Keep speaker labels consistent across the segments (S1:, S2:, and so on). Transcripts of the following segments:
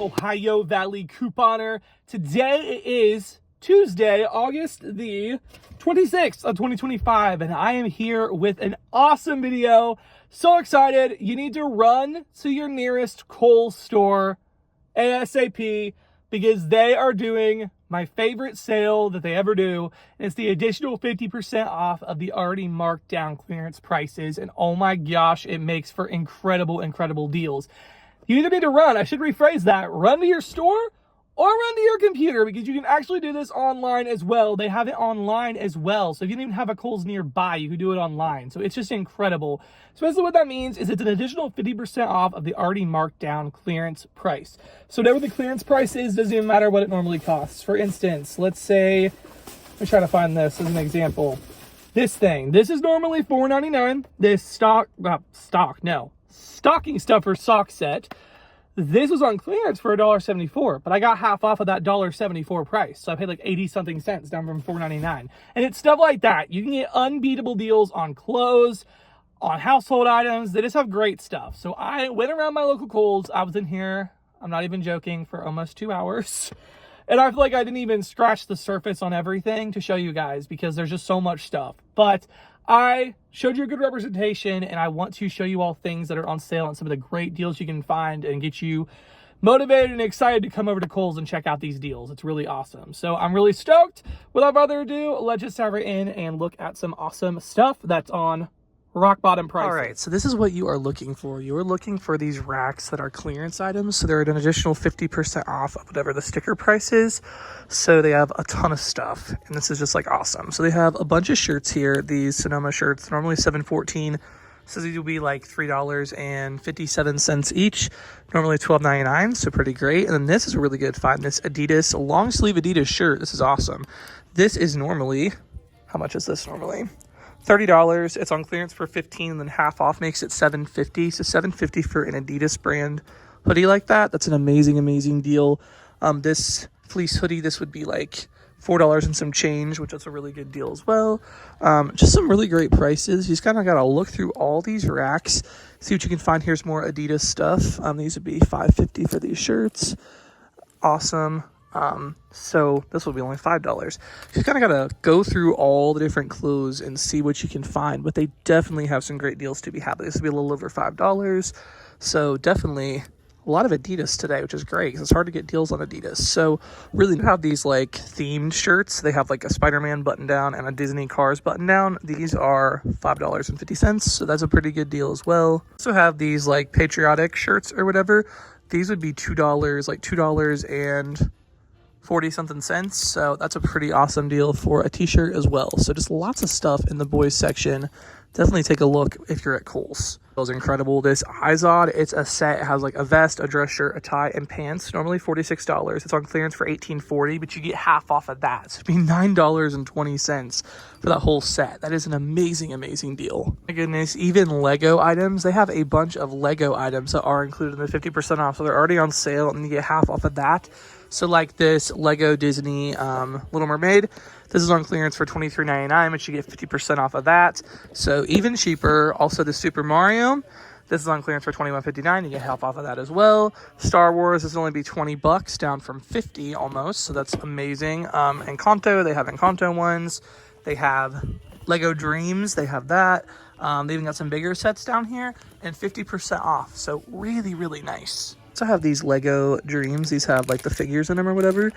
S1: Ohio Valley couponer. Today is Tuesday, August the 26th of 2025, and I am here with an awesome video. So excited. You need to run to your nearest Kohls store ASAP because they are doing my favorite sale that they ever do. And it's the additional 50% off of the already marked down clearance prices. And oh my gosh, it makes for incredible, incredible deals. You either need to run, I should rephrase that, run to your store or run to your computer, because you can actually do this online as well. They have it online as well. So if you don't even have a Kohls nearby, you can do it online. So it's just incredible. So basically what that means is it's an additional 50% off of the already marked down clearance price. So whatever the clearance price is, doesn't even matter what it normally costs. For instance, let's say, let me try to find this as an example. This thing, this is normally $4.99. This stocking stuffer sock set. This was on clearance for $1.74, but I got half off of that $1.74 price. So I paid like 80 something cents down from $4.99. And it's stuff like that. You can get unbeatable deals on clothes, on household items. They just have great stuff. So I went around my local Kohls. I was in here, I'm not even joking, for almost 2 hours. And I feel like I didn't even scratch the surface on everything to show you guys because there's just so much stuff. But I showed you a good representation, and I want to show you all things that are on sale and some of the great deals you can find and get you motivated and excited to come over to Kohls and check out these deals. It's really awesome. So I'm really stoked. Without further ado, let's just dive right in and look at some awesome stuff that's on rock bottom prices. All right, so this is what you are looking for. You are looking for these racks that are clearance items. So they're at an additional 50% off of whatever the sticker price is. So they have a ton of stuff, and this is just like awesome. So they have a bunch of shirts here. These Sonoma shirts, normally $7.14. So these will be like $3.57 each. Normally $12.99, so pretty great. And then this is a really good find. This Adidas long sleeve Adidas shirt. This is awesome. This is normally, how much is this normally? $30. It's on clearance for $15, and then half off makes it $7.50. So $7.50 for an Adidas brand hoodie like that. That's an amazing, amazing deal. This fleece hoodie, this would be like $4 and some change, which is a really good deal as well. Just some really great prices. You just kind of got to look through all these racks, see what you can find. Here's more Adidas stuff. These would be $5.50 for these shirts. Awesome. So this will be only $5. You kind of got to go through all the different clothes and see what you can find, but they definitely have some great deals to be had. This will be a little over $5. So definitely a lot of Adidas today, which is great because it's hard to get deals on Adidas. So really have these like themed shirts. They have like a Spider-Man button down and a Disney Cars button down. These are $5.50. So that's a pretty good deal as well. Also have these like patriotic shirts or whatever. These would be $2, like $2 and 40 something cents. So that's a pretty awesome deal for a t-shirt as well. So just lots of stuff in the boys section. Definitely take a look if you're at Kohls. It was incredible. This Izod, it's a set. It has like a vest, a dress shirt, a tie, and pants. Normally $46. It's on clearance for $18.40, but you get half off of that. So it'd be $9.20 for that whole set. That is an amazing, amazing deal. My goodness, even Lego items. They have a bunch of Lego items that are included in the 50% off. So they're already on sale, and you get half off of that. So like this Lego Disney Little Mermaid, this is on clearance for $23.99, but you get 50% off of that. So even cheaper. Also the Super Mario, this is on clearance for $21.59. You get half off of that as well. Star Wars, this will only be $20, down from $50 almost. So that's amazing. Encanto, they have Encanto ones. They have Lego Dreams, they have that. They even got some bigger sets down here, and 50% off. So really, really nice. So I have these Lego Dreams. These have like the figures in them or whatever.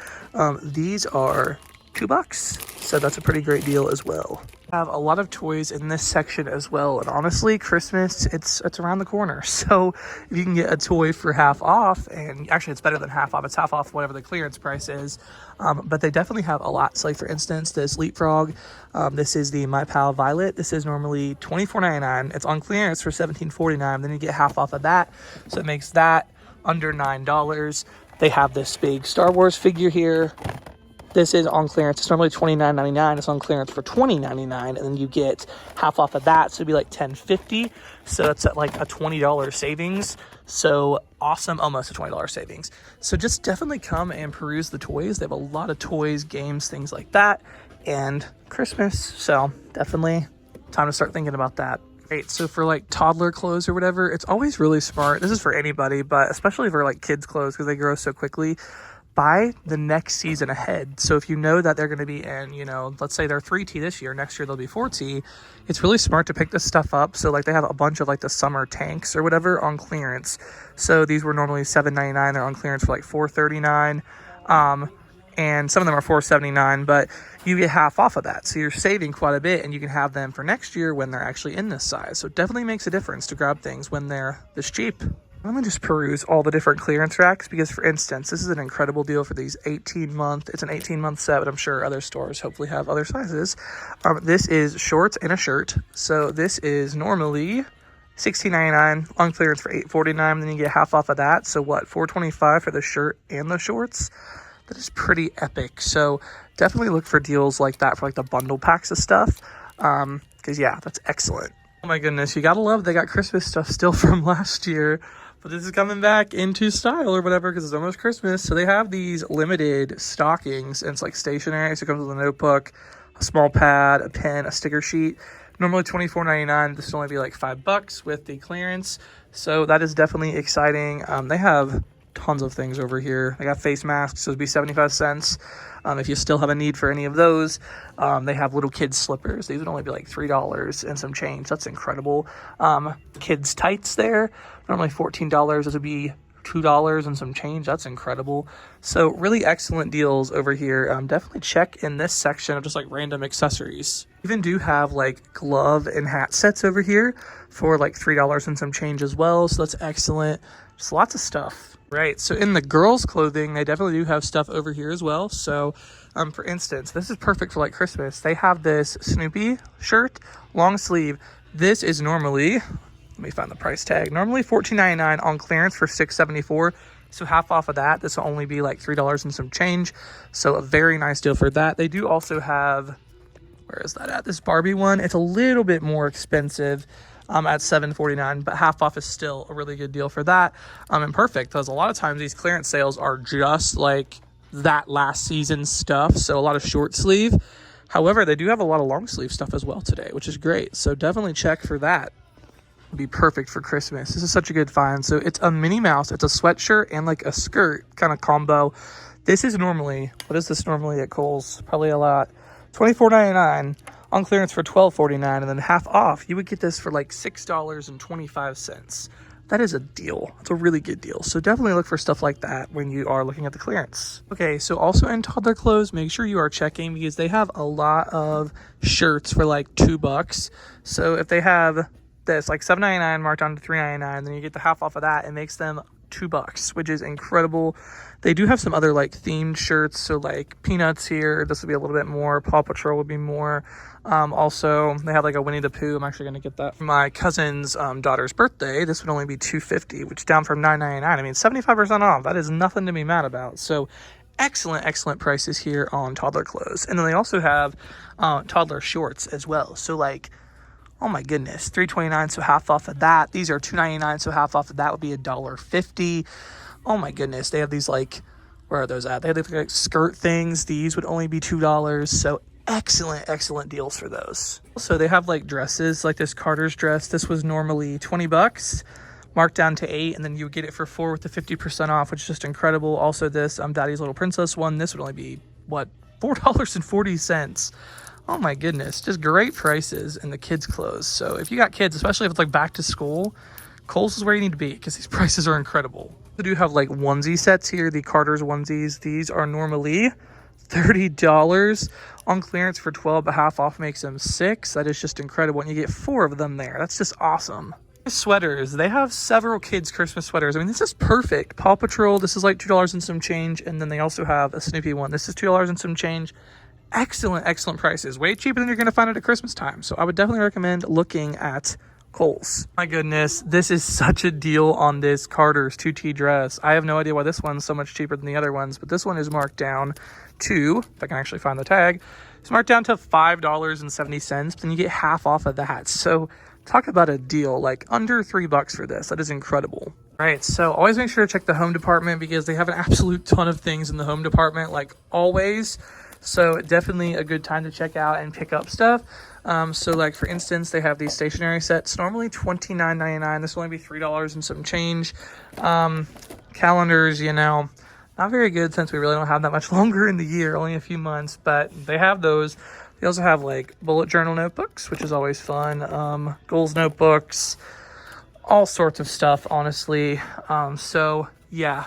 S1: These are $2, so that's a pretty great deal as well. I have a lot of toys in this section as well, and honestly, Christmas, it's around the corner. So if you can get a toy for half off, and actually it's better than half off, it's half off whatever the clearance price is, but they definitely have a lot. So like for instance, this Leapfrog, this is the My Pal Violet. This is normally $24.99. It's on clearance for $17.49. Then you get half off of that, so it makes that under $9. They have this big Star Wars figure here. This is on clearance. It's normally $29.99. It's on clearance for $20.99, and then you get half off of that, so it'd be like $10.50. So that's at like a $20 savings. So awesome, almost a $20 savings. So just definitely come and peruse the toys. They have a lot of toys, games, things like that, and Christmas. So definitely time to start thinking about that. Right, so for like toddler clothes or whatever, it's always really smart. This is for anybody, but especially for like kids clothes because they grow so quickly. Buy the next season ahead. So if you know that they're going to be in, you know, let's say they're 3T this year, next year they'll be 4T, it's really smart to pick this stuff up. So like they have a bunch of like the summer tanks or whatever on clearance. So these were normally $7.99. They're on clearance for like $4.39. And some of them are $4.79, but you get half off of that. So you're saving quite a bit, and you can have them for next year when they're actually in this size. So it definitely makes a difference to grab things when they're this cheap. I'm gonna just peruse all the different clearance racks because, for instance, this is an incredible deal for these 18-month. It's an 18-month set, but I'm sure other stores hopefully have other sizes. This is shorts and a shirt. So this is normally $16.99 on clearance for $8.49. Then you get half off of that. So what, $4.25 for the shirt and the shorts? That is pretty epic. So definitely look for deals like that for like the bundle packs of stuff. Because yeah, that's excellent. Oh my goodness, you gotta love they got Christmas stuff still from last year. But this is coming back into style or whatever because it's almost Christmas. So they have these limited stockings, and it's like stationery. So it comes with a notebook, a small pad, a pen, a sticker sheet. Normally $24.99. This will only be like $5 with the clearance. So that is definitely exciting. They have tons of things over here. They got face masks, so it'd be 75 cents. If you still have a need for any of those, they have little kids slippers. These would only be like $3 and some change. That's incredible. Kids tights there, normally $14. This would be $2 and some change. That's incredible. So really excellent deals over here. Definitely check in this section of just like random accessories. Even do have like glove and hat sets over here for like $3 and some change as well. So that's excellent. Just lots of stuff. Right, so in the girls' clothing, they definitely do have stuff over here as well. So, for instance, this is perfect for like Christmas. They have this Snoopy shirt, long sleeve. This is normally, let me find the price tag, normally $14.99 on clearance for $6.74. So half off of that, this will only be like $3 and some change. So a very nice deal for that. They do also have, where is that at? This Barbie one, it's a little bit more expensive. At $7.49, but half off is still a really good deal for that. And perfect, because a lot of times these clearance sales are just like that last season stuff. So a lot of short sleeve. However, they do have a lot of long sleeve stuff as well today, which is great. So definitely check for that. It'd be perfect for Christmas. This is such a good find. So it's a Minnie Mouse. It's a sweatshirt and like a skirt kind of combo. This is normally, what is this normally at Kohls? Probably a lot. $24.99. On clearance for $12.49, and then half off, you would get this for like $6.25. That is a deal. It's a really good deal. So definitely look for stuff like that when you are looking at the clearance. Okay, so also in toddler clothes, make sure you are checking because they have a lot of shirts for like $2. So if they have this like $7.99 marked down to $3.99, then you get the half off of that. It makes them $2, which is incredible. They do have some other like themed shirts, so like Peanuts here, this would be a little bit more. Paw Patrol would be more. Also they have like a Winnie the Pooh. I'm actually going to get that for my cousin's daughter's birthday. This would only be $2.50, which is down from $9.99. I mean, 75% off. That is nothing to be mad about. So excellent prices here on toddler clothes. And then they also have toddler shorts as well. So like, oh my goodness, $3.29, so half off of that. These are $2.99, so half off of that would be $1.50. Oh my goodness, they have these like, where are those at? They have these like skirt things. These would only be $2. So excellent deals for those. Also, they have like dresses, like this Carter's dress. This was normally $20, marked down to $8, and then you would get it for $4 with the 50% off, which is just incredible. Also, this Daddy's Little Princess one, this would only be what, $4.40. Oh my goodness, just great prices in the kids' clothes. So if you got kids, especially if it's like back to school, Kohls is where you need to be because these prices are incredible. They do have like onesie sets here, the Carter's onesies. These are normally $30 on clearance for $12, but half off makes them $6. That is just incredible. And you get 4 of them there. That's just awesome. Sweaters, they have several kids Christmas sweaters. I mean, this is perfect. Paw Patrol, this is like $2 and some change, and then they also have a Snoopy one. This is $2 and some change. Excellent prices. Way cheaper than you're going to find it at Christmas time. So I would definitely recommend looking at Kohls. My goodness, this is such a deal on this Carter's 2T dress. I have no idea why this one's so much cheaper than the other ones, but this one is marked down to, if I can actually find the tag, it's marked down to $5.70, then you get half off of that. So talk about a deal, like under $3 for this. That is incredible. Right, so always make sure to check the home department because they have an absolute ton of things in the home department, like always. So definitely a good time to check out and pick up stuff. So like for instance, they have these stationery sets, normally $29.99. This will only be $3 and some change. Calendars, you know, not very good since we really don't have that much longer in the year, only a few months, but they have those. They also have like bullet journal notebooks, which is always fun. Goals notebooks, all sorts of stuff, honestly. So yeah,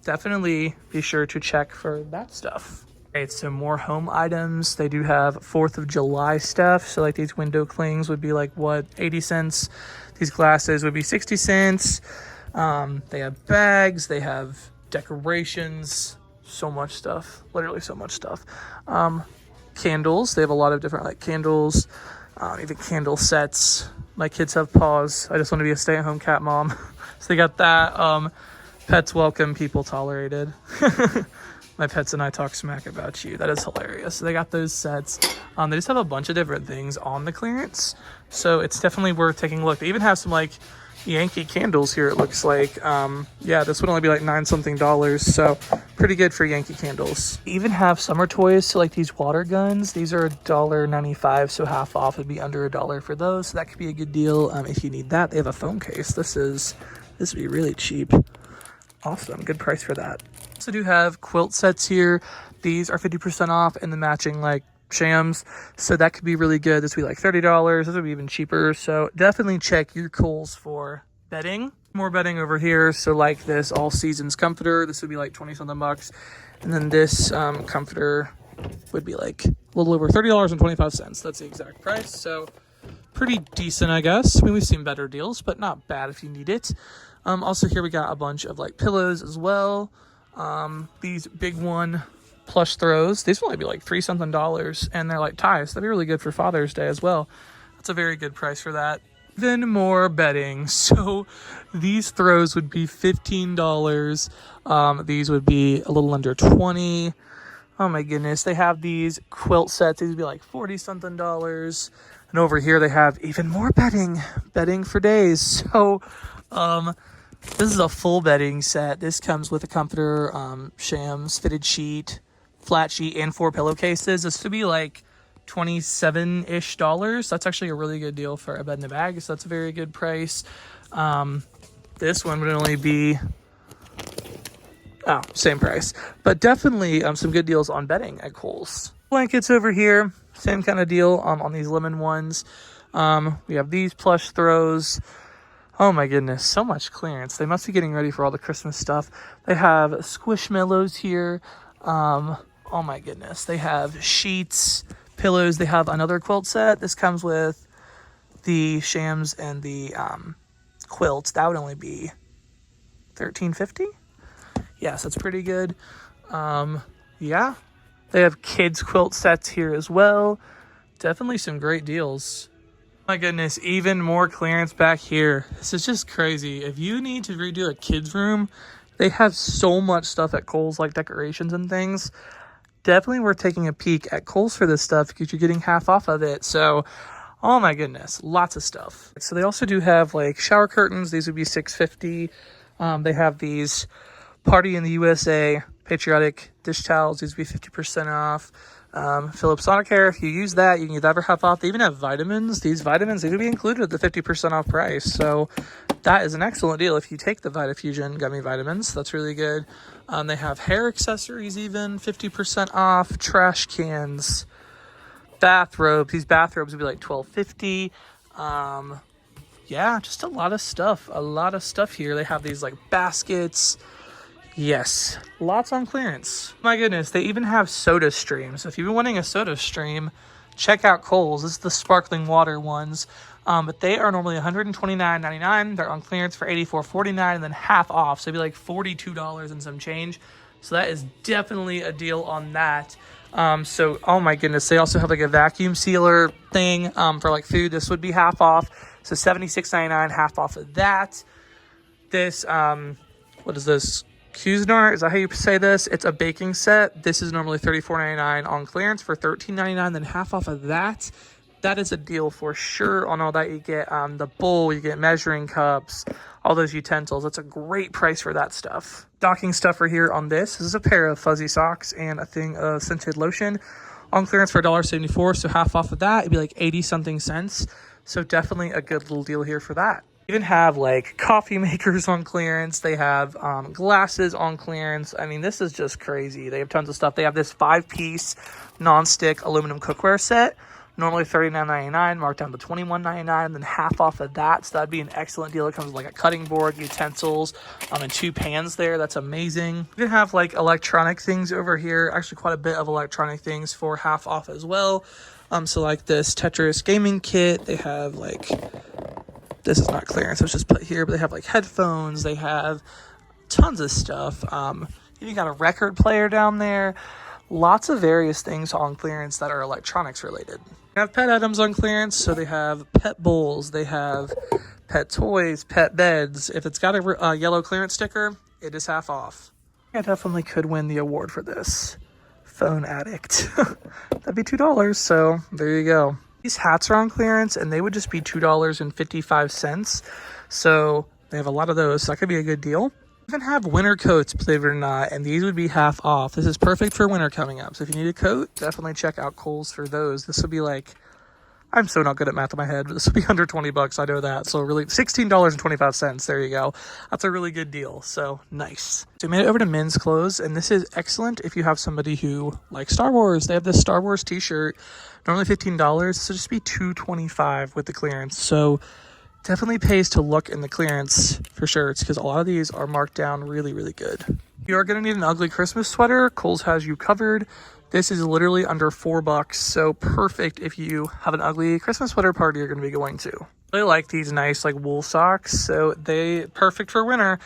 S1: definitely be sure to check for that stuff. Okay, so more home items. They do have 4th of July stuff. So like these window clings would be like what, 80 cents. These glasses would be 60 cents. They have bags, they have decorations, so much stuff, literally so much stuff. Candles, they have a lot of different like candles, even candle sets. My kids have paws. I just want to be a stay-at-home cat mom. So they got that. Pets welcome, people tolerated. My pets and I talk smack about you. That is hilarious. So they got those sets. They just have a bunch of different things on the clearance. So it's definitely worth taking a look. They even have some like Yankee candles here, it looks like. Yeah, this would only be like $9 something, so pretty good for Yankee candles. They even have summer toys, so like these water guns. These are $1.95, so half off would be under $1 for those. So that could be a good deal if you need that. They have a phone case. This would be really cheap. Awesome, good price for that. Also do have quilt sets here. These are 50% off, and the matching like shams, so that could be really good. This would be like $30. This would be even cheaper, so definitely check your Kohls for bedding. More bedding over here, so like this all seasons comforter, this would be like 20 something bucks, and then this comforter would be like a little over $30.25. That's the exact price, so pretty decent, I guess. I mean, we've seen better deals, but not bad if you need it. Also here we got a bunch of like pillows as well. These big one plush throws, these will only be like $3 something, and they're like ties. That'd be really good for Father's Day as well. That's a very good price for that. Then more bedding. So these throws would be $15. These would be a little under $20. Oh my goodness. They have these quilt sets. These would be like $40 something. And over here they have even more bedding for days. So this is a full bedding set. This comes with a comforter, shams, fitted sheet, flat sheet, and 4 pillowcases. This would be like $27-ish. That's actually a really good deal for a bed in a bag, so that's a very good price. This one would only be same price, but definitely some good deals on bedding at Kohls. Blankets over here, same kind of deal on these lemon ones. We have these plush throws. Oh my goodness, so much clearance. They must be getting ready for all the Christmas stuff. They have squishmallows here. Oh my goodness. They have sheets, pillows. They have another quilt set. This comes with the shams and the quilts. That would only be $13.50. Yes, that's pretty good. Yeah. They have kids quilt sets here as well. Definitely some great deals. My goodness, even more clearance back here. This is just crazy. If you need to redo a kid's room, they have so much stuff at Kohls, like decorations and things. Definitely worth taking a peek at Kohls for this stuff because you're getting half off of it. So, oh my goodness, lots of stuff. So they also do have like shower curtains. These would be $6.50. They have these Party in the USA patriotic dish towels. These would be 50% off. Philips Sonicare, if you use that, you can get that for half off. They even have vitamins. These vitamins, they would be included at the 50% off price. So that is an excellent deal if you take the VitaFusion gummy vitamins. That's really good. They have hair accessories even, 50% off. Trash cans, bathrobes. These bathrobes would be like $12.50. Yeah, just a lot of stuff. A lot of stuff here. They have these like baskets. Yes, lots on clearance. My goodness, they even have soda streams. So if you've been wanting a soda stream, check out Kohls. This is the sparkling water ones. But they are normally $129.99. They're on clearance for $84.49 and then half off. So it'd be like $42 and some change. So that is definitely a deal on that. So, oh my goodness, they also have like a vacuum sealer thing for like food. This would be half off. So $76.99, half off of that. This, what is this? Cuisinart, is that how you say this? It's a baking set. This is normally $34.99 on clearance for $13.99, then half off of that. That is a deal for sure on all that. You get the bowl, you get measuring cups, all those utensils. That's a great price for that stuff. Stocking stuffer here on this. This is a pair of fuzzy socks and a thing of scented lotion on clearance for $1.74. So half off of that, it'd be like 80 something cents. So definitely a good little deal here for that. Even have like coffee makers on clearance. They have glasses on clearance. I mean, this is just crazy. They have tons of stuff. They have this 5-piece non-stick aluminum cookware set, normally $39.99, marked down to $21.99, and then half off of that. So that'd be an excellent deal. It comes with like a cutting board, utensils, and 2 pans there. That's amazing. You can have like electronic things over here. Actually, quite a bit of electronic things for half off as well. So like this Tetris gaming kit. They have like, this is not clearance, it's just put here, but they have like headphones. They have tons of stuff. You got a record player down there. Lots of various things on clearance that are electronics related. They have pet items on clearance, so they have pet bowls, they have pet toys, pet beds. If it's got a yellow clearance sticker, it is half off. I definitely could win the award for this. Phone addict. That'd be $2, so there you go. These hats are on clearance, and they would just be $2.55. So they have a lot of those, so that could be a good deal. Even have winter coats, believe it or not, and these would be half off. This is perfect for winter coming up. So if you need a coat, definitely check out Kohls for those. This would be like, I'm so not good at math in my head, but this would be under 20 bucks. I know that. So really $16.25. There you go. That's a really good deal. So nice. So we made it over to men's clothes, and this is excellent if you have somebody who likes Star Wars. They have this Star Wars t-shirt, normally $15. So just be $2.25 with the clearance. So definitely pays to look in the clearance for shirts, because a lot of these are marked down really, really good. If you are going to need an ugly Christmas sweater, Kohls has you covered. This is literally under $4, so perfect if you have an ugly Christmas sweater party you're going to be going to. I really like these nice like wool socks, so they perfect for winter.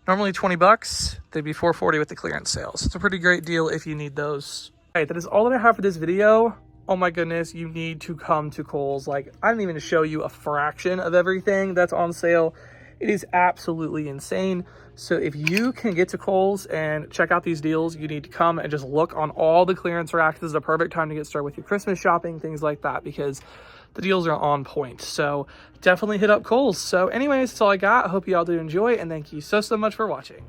S1: Normally $20, they'd be $4.40 with the clearance sales. It's a pretty great deal if you need those. All right, that is all that I have for this video. Oh my goodness, you need to come to Kohls. Like, I didn't even show you a fraction of everything that's on sale. It is absolutely insane. So if you can get to Kohls and check out these deals, you need to come and just look on all the clearance racks. This is the perfect time to get started with your Christmas shopping, things like that, because the deals are on point. So definitely hit up Kohls. So anyways, that's all I got. I hope you all did enjoy, and thank you so much for watching.